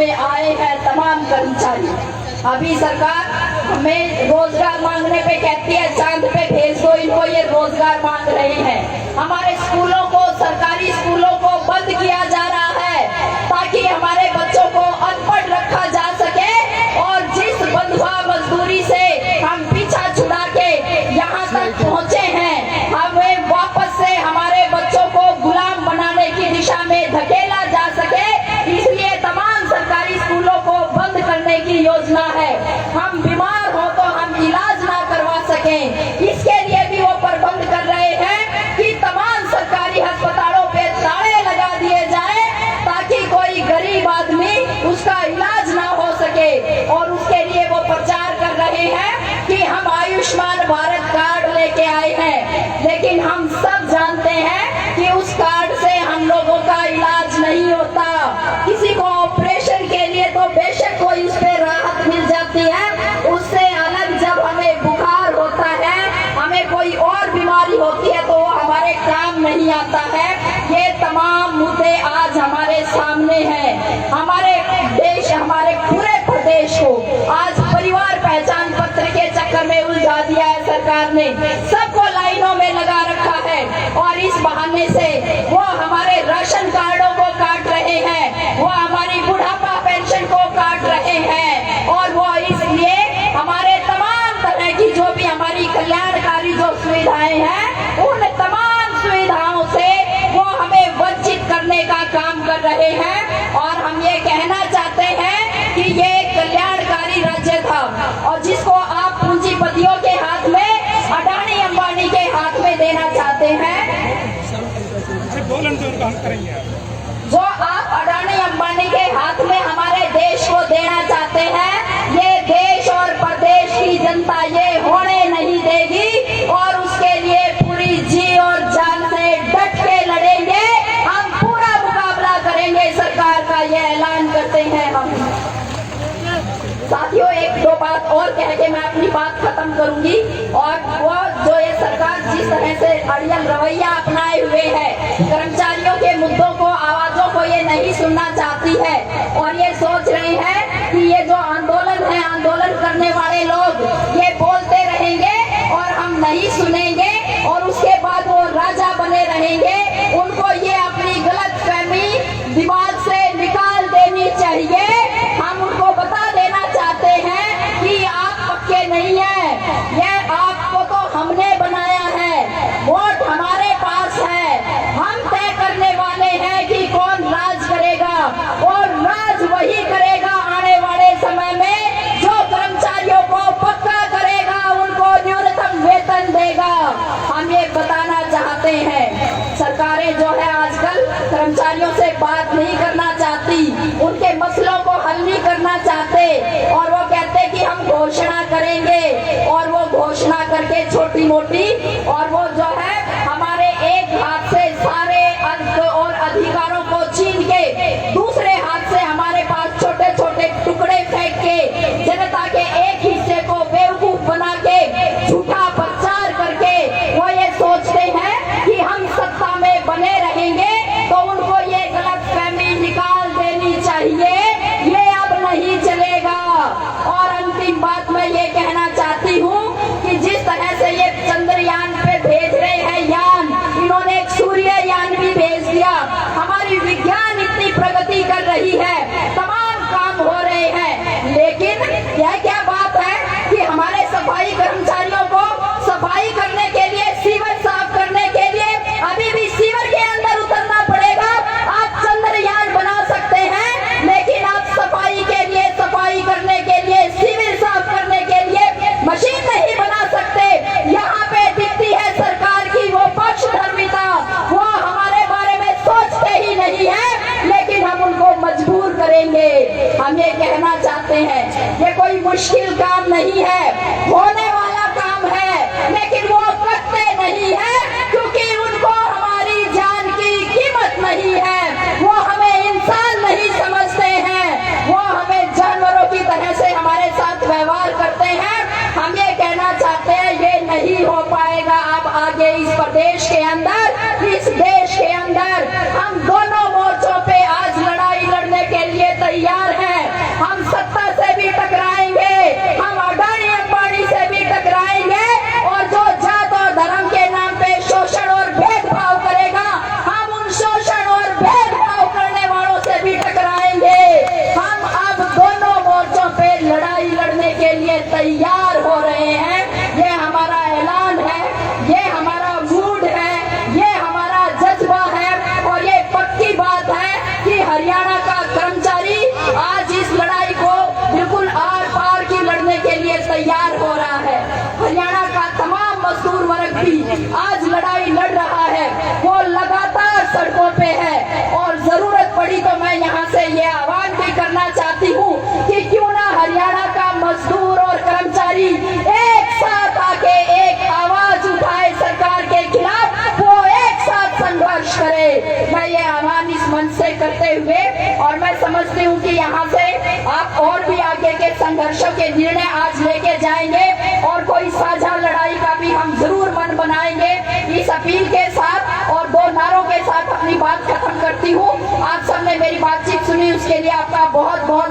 में आए हैं तमाम कर्मचारी। अभी सरकार हमें रोजगार मांगने पे कहती है चांद पे भेज दो इनको, ये रोजगार मांग रहे हैं। हमारे स्कूलों को, सरकारी स्कूलों को बंद किया जा रहा है ताकि हमारे बच्चों को अनपढ़ रखा जा सके, और जिस बंधुआ मजदूरी से हम पीछा छुड़ा के यहाँ तक पहुँचे हैं, हमें वापस से हमारे बच्चों को गुलाम बनाने की दिशा में धकेला जा सके, इसलिए तमाम सरकारी स्कूलों को बंद करने की योजना है। हम बीमार हो तो हम इलाज ना करवा सकें, इसके लिए भी वो प्रबंध कर रहे हैं कि तमाम सरकारी अस्पतालों पे ताले लगा दिए जाए ताकि कोई गरीब आदमी उसका इलाज ना हो सके। और उसके लिए वो प्रचार कर रहे हैं कि हम आयुष्मान भारत कार्ड लेके आए हैं, लेकिन हम सब जानते हैं कि उस कार्ड से हम लोगों का इलाज नहीं होता। किसी को ऑपरेशन के लिए तो बेशक कोई उस पर राहत मिल जाती है, उससे अलग जब हमें बुखार होता है, हमें कोई और बीमारी होती है तो वो हमारे काम नहीं आता है। ये तमाम मुद्दे आज हमारे सामने हैं। हमारे देश, हमारे पूरे प्रदेश को आज परिवार पहचान पत्र के चक्कर में उलझा दिया है सरकार ने, सबको लाइनों में लगा रखा है, और इस बहाने से वो हमारे राशन कार्डों को काट रहे हैं, वो हमारी बुढ़ापा पेंशन को काट रहे हैं, और वो इसलिए हमारे तमाम तरह की जो भी हमारी कल्याणकारी जो सुविधाएं हैं, उन तमाम सुविधाओं से वो हमें वंचित करने का काम कर रहे हैं। और हम ये कहना चाहते हैं कि ये कल्याणकारी राज्य था, और जिसको आप पूंजीपतियों के हाथ में, अडानी अंबानी के हाथ में देना चाहते हैं, जो आप अडानी अंबानी के हाथ में हमारे देश को देना चाहते हैं, ये देश और प्रदेश की जनता ये होने नहीं देगी, और उसके लिए पूरी जी और जान से डट के लड़ेंगे। हम पूरा मुकाबला करेंगे सरकार का, ये ऐलान करते हैं हम। साथियों, एक दो बात और कह के मैं अपनी बात खत्म करूंगी। और वो जो ये सरकार जिस तरह से अड़ियल रवैया अपनाए हुए है, कर्मचारियों के मुद्दों को, आवाजों को ये नहीं सुनना चाहती है, और ये सोच रहे हैं कि ये जो आंदोलन है, आंदोलन करने वाले लोग ये बोलते रहेंगे और हम नहीं सुनेंगे, और उसके बाद वो राजा बने रहेंगे। उनको ये अपनी गलतफहमी दिमाग से निकाल देनी चाहिए। हम उनको बता देना चाहते हैं कि आप पक्के नहीं हैं, ये आपको तो हमने बनाया है, वोट हमारे पास है, हम तय करने वाले हैं कि कौन राज करेगा, और राज वही करेगा आने वाले समय में जो कर्मचारियों को पक्का करेगा, उनको न्यूनतम वेतन देगा। हम ये बताना चाहते हैं, सरकारें जो है आजकल कर्मचारियों से बात नहीं करना चाहती, उनके मसलों को हल नहीं करना चाहते, और वो कहते कि हम घोषणा करेंगे, और वो घोषणा करके छोटी मोटी, और वो जो है हमारे एक हाथ से सारे अंक और अधिकारों को छीन के दूसरे हाथ से हमारे पास छोटे छोटे टुकड़े फेंक के जनता के एक हिस्से को बेवकूफ बना के झूठा प्रचार करके वो ये सोचते हैं कि हम सत्ता में बने रहेंगे, तो उनको ये गलतफहमी निकाल देनी चाहिए। ये अब नहीं चलेगा। और अंतिम बात मैं ये कहना चाहती हूँ कि जिस तरह से ये चंद्रयान पे भेज रहे हैं यान, इन्होंने एक सूर्ययान भी भेज दिया। हमारी विज्ञान इतनी प्रगति कर रही है, तमाम काम हो रहे हैं, लेकिन यह क्या बात है कि हमारे सफाई कर्मचारियों को सफाई करने के लिए, सीवर साफ करने के लिए अभी भी सीवर के अंदर उतरना पड़ेगा। आप चंद्रयान बना सकते हैं, लेकिन आप सफाई के लिए, सफाई करने के लिए, सीवर साफ करने के लिए मशीन नहीं बना सकते। यहाँ पे दिखती है सरकार की वो पक्षधर्मिता, वो हमारे बारे में सोचते ही नहीं है, लेकिन हम उनको मजबूर करेंगे। हम ये कहना चाहते हैं, ये कोई मुश्किल काम नहीं है, होने वाला काम है, लेकिन वो करते नहीं है क्योंकि उनको हमारी जान की कीमत नहीं है। वो हमें इंसान नहीं समझते हैं, वो हमें जानवरों की तरह से हमारे साथ व्यवहार करते हैं। हम ये कहना चाहते हैं, ये नहीं हो पाएगा। अब आगे इस प्रदेश के अंदर, इस देश के अंदर हम दोनों मोर्चों पे आज लड़ाई लड़ने के लिए तैयार हैं। भेदभाव करने वालों से भी टकराएंगे। हम अब दोनों मोर्चों पे लड़ाई लड़ने के लिए तैयार हो रहे हैं। ये हमारा ऐलान है, ये हमारा मूड है, ये हमारा जज्बा है और ये पक्की बात है कि हरियाणा का कर्मचारी आज इस लड़ाई को बिल्कुल आर पार की लड़ने के लिए तैयार हो रहा है। हरियाणा का तमाम मजदूर वर्ग भी आज लड़ाई लड़ रहा है, वो लगातार सड़कों पे है और जरूरत पड़ी तो मैं यहाँ से ये आह्वान भी करना चाहती हूँ कि क्यों ना हरियाणा का मजदूर और कर्मचारी एक साथ आके एक आवाज उठाए सरकार के खिलाफ, वो एक साथ संघर्ष करे। मैं ये आह्वान इस मंच से करते हुए और मैं समझती हूँ कि यहाँ से आप और भी आगे के संघर्षों के निर्णय आज लेके जाएंगे और कोई साझा लड़ाई का भी हम जरूर मन बनाएंगे। इस अपील के साथ और दो नारों के साथ अपनी बात खत्म करती हूँ। आप सबने मेरी बातचीत सुनी, उसके लिए आपका बहुत बहुत